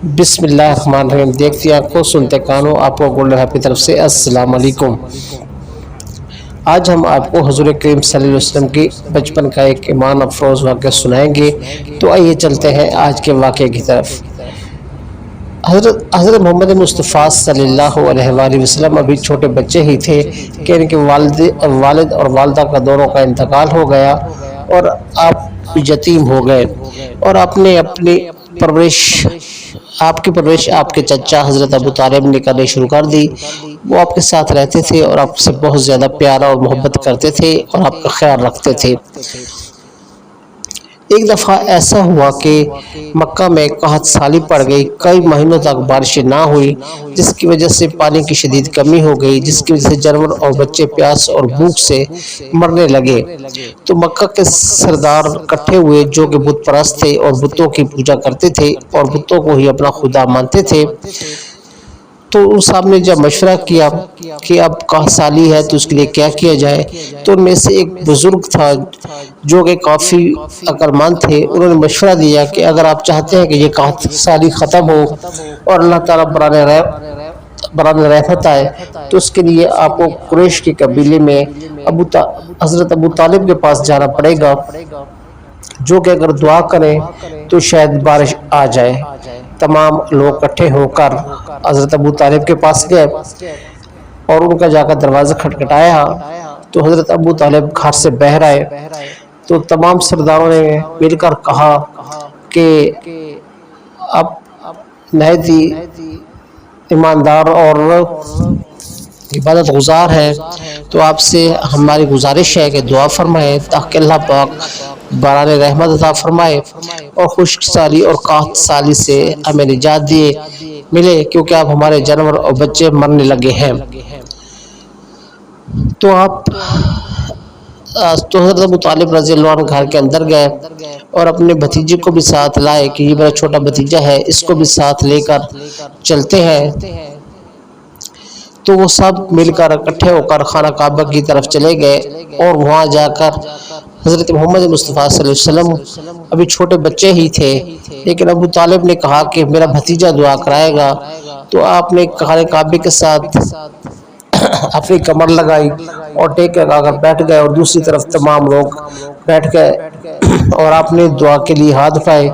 بسم اللہ الرحمن الرحیم۔ دیکھتی آنکھوں سنتے کانوں، آپ کو گولڈن ہیپ کی طرف سے السلام علیکم۔ آج ہم آپ کو حضور کریم صلی اللہ علیہ وسلم کی بچپن کا ایک ایمان افروز واقعہ سنائیں گے۔ تو آئیے چلتے ہیں آج کے واقعے کی طرف۔ حضرت محمد مصطفیٰ صلی اللہ علیہ وآلہ وسلم ابھی چھوٹے بچے ہی تھے کہ ان کے والد اور والدہ کا دونوں کا انتقال ہو گیا اور آپ یتیم ہو گئے، اور آپ کی پرورش آپ کے چچا حضرت ابو طالب نے کرنے شروع کر دی۔ وہ آپ کے ساتھ رہتے تھے اور آپ سے بہت زیادہ پیار اور محبت کرتے تھے اور آپ کا خیال رکھتے تھے۔ ایک دفعہ ایسا ہوا کہ مکہ میں قحط سالی پڑ گئی، کئی مہینوں تک بارشیں نہ ہوئی، جس کی وجہ سے پانی کی شدید کمی ہو گئی، جس کی وجہ سے جانور اور بچے پیاس اور بھوک سے مرنے لگے۔ تو مکہ کے سردار اکٹھے ہوئے جو کہ بت پرست تھے اور بتوں کی پوجا کرتے تھے اور بتوں کو ہی اپنا خدا مانتے تھے۔ تو ان صاحب نے جب مشورہ کیا کہ اب قحط سالی ہے تو اس کے لیے کیا کیا جائے، تو ان میں سے ایک بزرگ تھا جو کہ کافی عقلمند تھے۔ انہوں نے مشورہ دیا کہ اگر آپ چاہتے ہیں کہ یہ قحط سالی ختم ہو اور اللہ تعالیٰ بران رحمت آئے، تو اس کے لیے آپ کو قریش کے قبیلے میں حضرت ابو طالب کے پاس جانا پڑے گا، جو کہ اگر دعا کریں تو شاید بارش آ جائے۔ تمام لوگ اکٹھے ہو کر حضرت ابو طالب کے پاس گئے اور ان کا جا کر دروازہ کھٹکھٹایا تو حضرت ابو طالب گھر سے باہر آئے۔ تو تمام سرداروں نے مل کر کہا کہ اب نہایت ہی ایماندار اور عبادت گزار ہے، تو آپ سے ہماری گزارش ہے کہ دعا فرمائیں تاکہ اللہ پاک باران رحمت عطا فرمائے اور خشک سالی اور قحط سالی سے ہمیں نجات ملے، کیونکہ اب ہمارے جانور اور بچے مرنے لگے ہیں۔ تو حضرت ابو طالب رضی اللہ عنہ گھر کے اندر گئے اور اپنے بھتیجے کو بھی ساتھ لائے کہ یہ میرا چھوٹا بھتیجا ہے، اس کو بھی ساتھ لے کر چلتے ہیں۔ تو وہ سب مل کر اکٹھے ہو کر خانہ کعبہ کی طرف چلے گئے اور وہاں جا کر حضرت محمد مصطفیٰ صلی اللہ علیہ وسلم ابھی چھوٹے بچے ہی تھے، لیکن ابو طالب نے کہا کہ میرا بھتیجا دعا کرائے گا۔ تو آپ نے خانہ کعبے کے ساتھ اپنی کمر لگائی اور ٹیک کر بیٹھ گئے، اور دوسری طرف تمام لوگ بیٹھ گئے اور آپ نے دعا کے لیے ہاتھ اٹھائے۔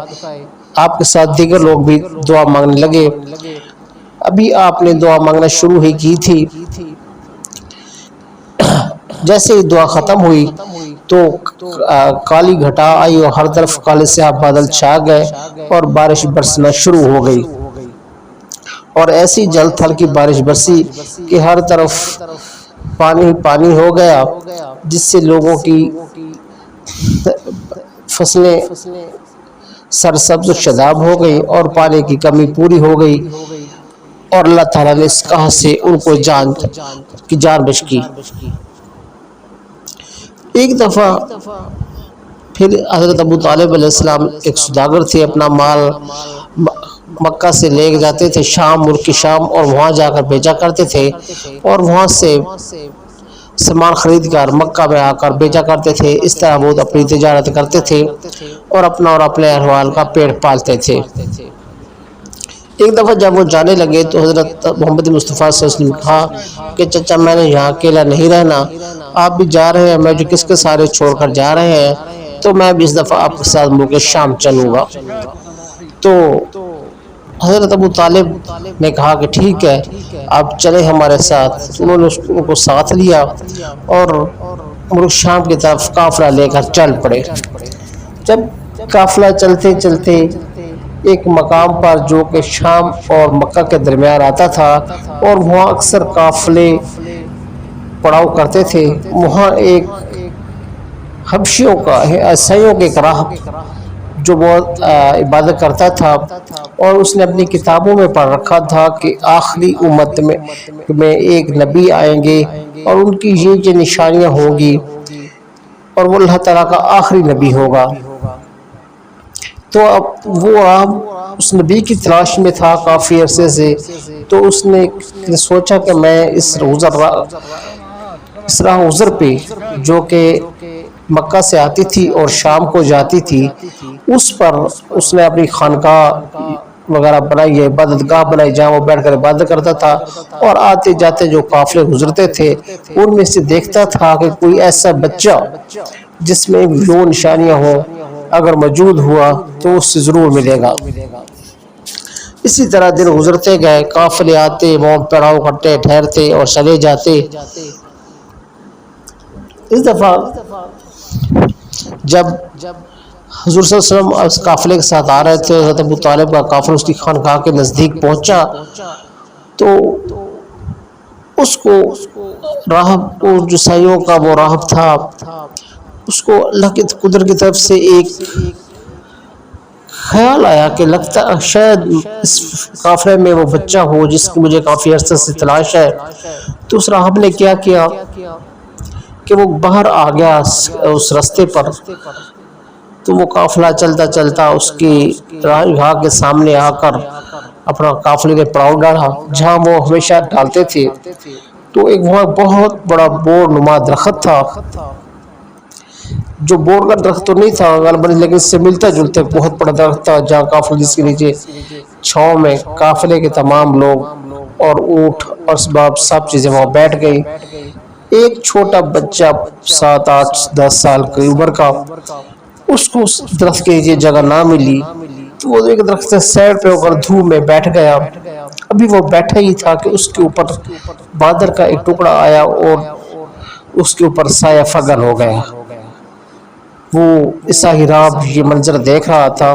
آپ کے ساتھ دیگر لوگ بھی دعا مانگنے لگے۔ ابھی آپ نے دعا مانگنا شروع ہی کی تھی، جیسے ہی دعا ختم ہوئی تو کالی گھٹا آئی اور ہر طرف کالے سیاہ بادل چھا گئے اور بارش برسنا شروع ہو گئی، اور ایسی جل تھل کی بارش برسی کہ ہر طرف پانی پانی ہو گیا، جس سے لوگوں کی فصلیں سرسبز و شاداب ہو گئی اور پانی کی کمی پوری ہو گئی، اور اللہ تعالیٰ نے اس قحط سے ان کو جان بخشی۔ ایک دفعہ پھر حضرت ابو طالب علیہ السلام ایک سوداگر تھے، اپنا مال مکہ سے لے جاتے تھے شام، ملک شام، اور وہاں جا کر بیچا کرتے تھے، اور وہاں سے سامان خرید کر مکہ میں آ کر بیچا کرتے تھے۔ اس طرح وہ اپنی تجارت کرتے تھے اور اپنا اور اپنے اہل کا پیٹ پالتے تھے۔ ایک دفعہ جب وہ جانے لگے تو حضرت محمد مصطفیٰ صلی اللہ علیہ وسلم نے کہا کہ چچا میں نے یہاں اکیلا نہیں رہنا، آپ بھی جا رہے ہیں، میں جو کس کے سارے چھوڑ کر جا رہے ہیں، تو میں بھی اس دفعہ آپ کے ساتھ ملک شام چلوں گا۔ تو حضرت ابو طالب نے کہا کہ ٹھیک ہے، آپ چلے ہمارے ساتھ۔ انہوں نے ان کو ساتھ لیا اور ملک شام کی طرف قافلہ لے کر چل پڑے۔ جب قافلہ چلتے چلتے ایک مقام پر جو کہ شام اور مکہ کے درمیان آتا تھا، اور وہاں اکثر قافلے پڑاؤ کرتے تھے، وہاں ایک حبشیوں کا عیسائیوں کے ایک راہب جو بہت عبادت کرتا تھا، اور اس نے اپنی کتابوں میں پڑھ رکھا تھا کہ آخری امت میں ایک نبی آئیں گے اور ان کی یہ نشانیاں ہوں گی، اور وہ اللہ تعالیٰ کا آخری نبی ہوگا۔ تو اب وہ اس نبی کی تلاش میں تھا کافی عرصے سے، تو اس نے سوچا کہ میں اس راہ عذر پہ جو کہ مکہ سے آتی تھی اور شام کو جاتی تھی، اس پر اس نے اپنی خانقاہ وغیرہ بنائی ہے، عبادت گاہ بنائی جہاں وہ بیٹھ کر عبادت کرتا تھا، اور آتے جاتے جو قافلے گزرتے تھے ان میں سے دیکھتا تھا کہ کوئی ایسا بچہ جس میں لو نشانیاں ہوں اگر موجود ہوا تو اس سے ضرور ملے گا۔ اسی طرح دن گزرتے گئے، قافلے آتے، وہ پڑاؤ کرتے، ٹھہرتے اور چلے جاتے۔ اس دفعہ جب حضور صلی اللہ علیہ وسلم اس قافلے کے ساتھ آ رہے تھے، حضرت ابو طالب کا قافلہ اس کی خانقاہ کے نزدیک پہنچا تو اس کو راہب جو عیسائیوں کا وہ راہب تھا، اس کو اللہ کی قدرت کی طرف سے ایک خیال آیا کہ لگتا شاید اس قافلے میں وہ بچہ ہو جس کی مجھے کافی عرصے سے تلاش ہے۔ تو اس راہب نے کیا کیا کہ وہ باہر آ گیا اس رستے پر، تو وہ قافلہ چلتا چلتا اس کی راہگاہ کے سامنے آ کر اپنا قافلے نے پڑاؤ ڈالا جہاں وہ ہمیشہ ڈالتے تھے۔ تو ایک وہاں بہت بڑا بور نما درخت تھا، جو بور کا درخت تو نہیں تھا غالباً، لیکن اس سے ملتا جلتا بہت بڑا درخت تھا جہاں قافلے جس کے نیچے چھاؤں میں قافلے کے تمام لوگ اور اونٹ اور اسباب سب چیزیں وہاں بیٹھ گئی۔ ایک چھوٹا بچہ 7-8-10 سال کی عمر کا، اس کو اس درخت کے نیچے جگہ نہ ملی تو وہ ایک درخت سے سائڈ پہ ہو کر دھوپ میں بیٹھ گیا۔ ابھی وہ بیٹھا ہی تھا کہ اس کے اوپر بادر کا ایک ٹکڑا آیا اور اس کے اوپر سایہ فگن ہو گیا۔ وہ عیسائی راہب یہ منظر دیکھ رہا تھا۔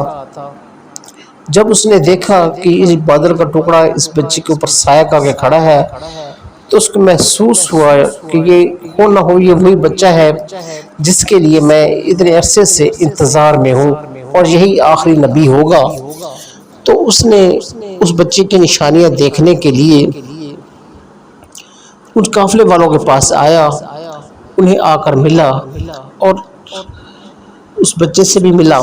جب اس نے دیکھا کہ اس بادر کا ٹکڑا اس بچے کے اوپر سایہ کر کے کھڑا ہے تو اس کو محسوس ہوا کہ یہ ہو نہ ہو یہ وہی بچہ ہے جس کے لیے میں اتنے عرصے سے انتظار میں ہوں اور یہی آخری نبی ہوگا۔ تو اس نے اس بچے کی نشانیاں دیکھنے کے لیے ان قافلے والوں کے پاس آیا، انہیں آ کر ملا اور اس بچے سے بھی ملا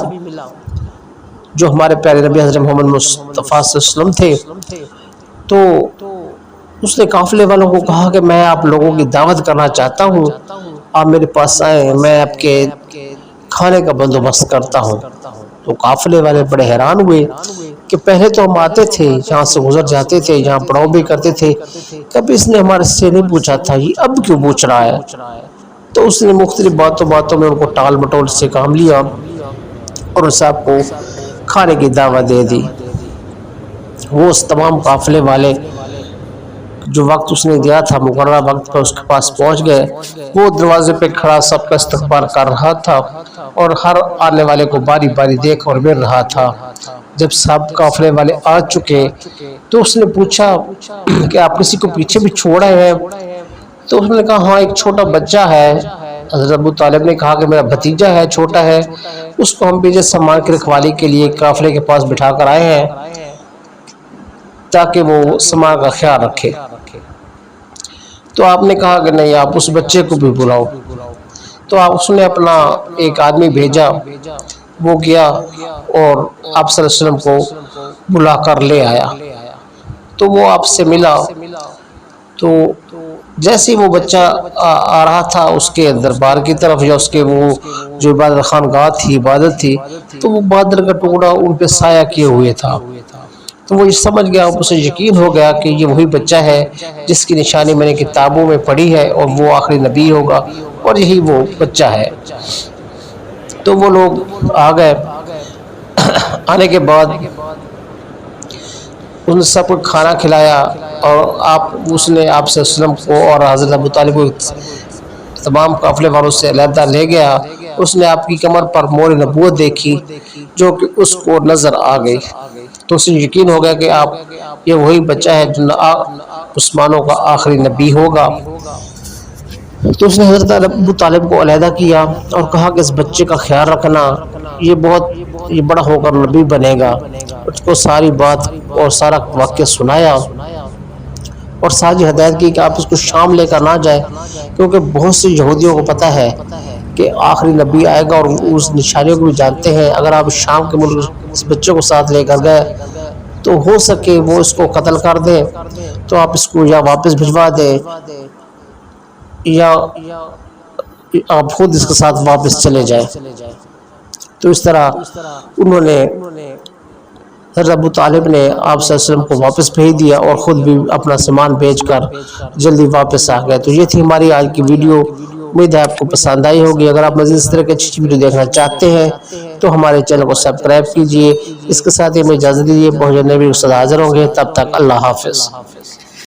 جو ہمارے پیارے نبی حضرت محمد مصطفیٰ صلی اللہ علیہ وسلم تھے۔ تو اس نے قافلے والوں کو کہا کہ میں آپ لوگوں کی دعوت کرنا چاہتا ہوں، آپ میرے پاس آئیں، میں آپ کے کھانے کا بندوبست کرتا ہوں۔ تو قافلے والے بڑے حیران ہوئے کہ پہلے تو ہم آتے تھے جہاں سے گزر جاتے تھے، جہاں پڑاؤ بھی کرتے تھے، کبھی اس نے ہمارے سے نہیں پوچھا تھا، یہ اب کیوں پوچھ رہا ہے؟ تو اس نے مختلف باتوں میں ان کو ٹال مٹول سے کام لیا اور اس آپ کو کھانے کی دعوت دے دی۔ وہ اس تمام قافلے والے جو وقت اس نے دیا تھا مقررہ وقت پر اس کے پاس پہنچ گئے۔ وہ دروازے پہ کھڑا سب کا استقبال کر رہا تھا اور ہر آنے والے کو باری باری دیکھ اور مل رہا تھا۔ جب سب قافلے والے آ چکے تو اس نے پوچھا کہ آپ کسی کو پیچھے بھی چھوڑے ہیں؟ تو اس نے کہا ہاں ایک چھوٹا بچہ ہے۔ حضرت ابو طالب نے کہا کہ میرا بھتیجا ہے، چھوٹا ہے، اس کو ہم پیچھے سامان کی رکھوالی کے لیے قافلے کے پاس بٹھا کر آئے ہیں تاکہ وہ سامان کا خیال رکھے۔ تو آپ نے کہا کہ نہیں آپ اس بچے کو بھی بلاؤ۔ تو اس نے اپنا ایک آدمی بھیجا، وہ گیا اور آپ صلی اللہ علیہ وسلم کو بلا کر لے آیا۔ تو وہ آپ سے ملا، تو جیسے وہ بچہ آ رہا تھا اس کے دربار کی طرف یا اس کے وہ جو عبادت خانقاہ تھی، عبادت تھی، تو وہ بادر کا ٹکڑا ان پہ سایہ کیے ہوئے تھا۔ تو وہ یہ سمجھ گیا، اسے یقین ہو گیا کہ یہ وہی بچہ ہے جس کی نشانی میں نے کتابوں میں پڑھی ہے اور وہ آخری نبی ہوگا اور یہی وہ بچہ ہے۔ تو وہ لوگ آ گئے، آنے کے بعد اس نے سب کو کھانا کھلایا اور اس نے آپ صلی اللہ علیہ وسلم کو اور حضرت ابو طالب کو تمام قافلے والوں سے علیحدہ لے گیا۔ اس نے آپ کی کمر پر مہر نبوت دیکھی جو کہ اس کو نظر آ گئی، تو اسے یقین ہو گیا کہ آپ یہ وہی بچہ ہے جو مسلمانوں کا آخری نبی ہوگا۔ تو اس نے حضرت ابو طالب کو علیحدہ کیا اور کہا کہ اس بچے کا خیال رکھنا، یہ بڑا ہو کر نبی بنے گا۔ اس کو ساری بات اور سارا واقعہ سنایا اور ساری ہدایت کی کہ آپ اس کو شام لے کر نہ جائے، کیونکہ بہت سے یہودیوں کو پتہ ہے کہ آخری نبی آئے گا اور اس نشانیوں کو بھی جانتے ہیں۔ اگر آپ شام کے ملک اس بچے کو ساتھ لے کر گئے تو ہو سکے وہ اس کو قتل کر دے، تو آپ اس کو یا واپس بھجوا دیں یا آپ خود اس کے ساتھ واپس چلے جائیں۔ تو اس طرح انہوں نے حضرت ابو طالب نے آپ صلی اللہ علیہ وسلم کو واپس بھیج دیا اور خود بھی اپنا سامان بیچ کر جلدی واپس آ گئے۔ تو یہ تھی ہماری آج کی ویڈیو، امید ہے آپ کو پسند آئی ہوگی۔ اگر آپ مزید اس طرح کی اچھی ویڈیو دیکھنا چاہتے ہیں تو ہمارے چینل کو سبسکرائب کیجئے۔ اس کے ساتھ ہی ہمیں اجازت دیجیے، بہت جلد نئے ویڈیو کے ساتھ حاضر ہوں گے، تب تک اللہ حافظ۔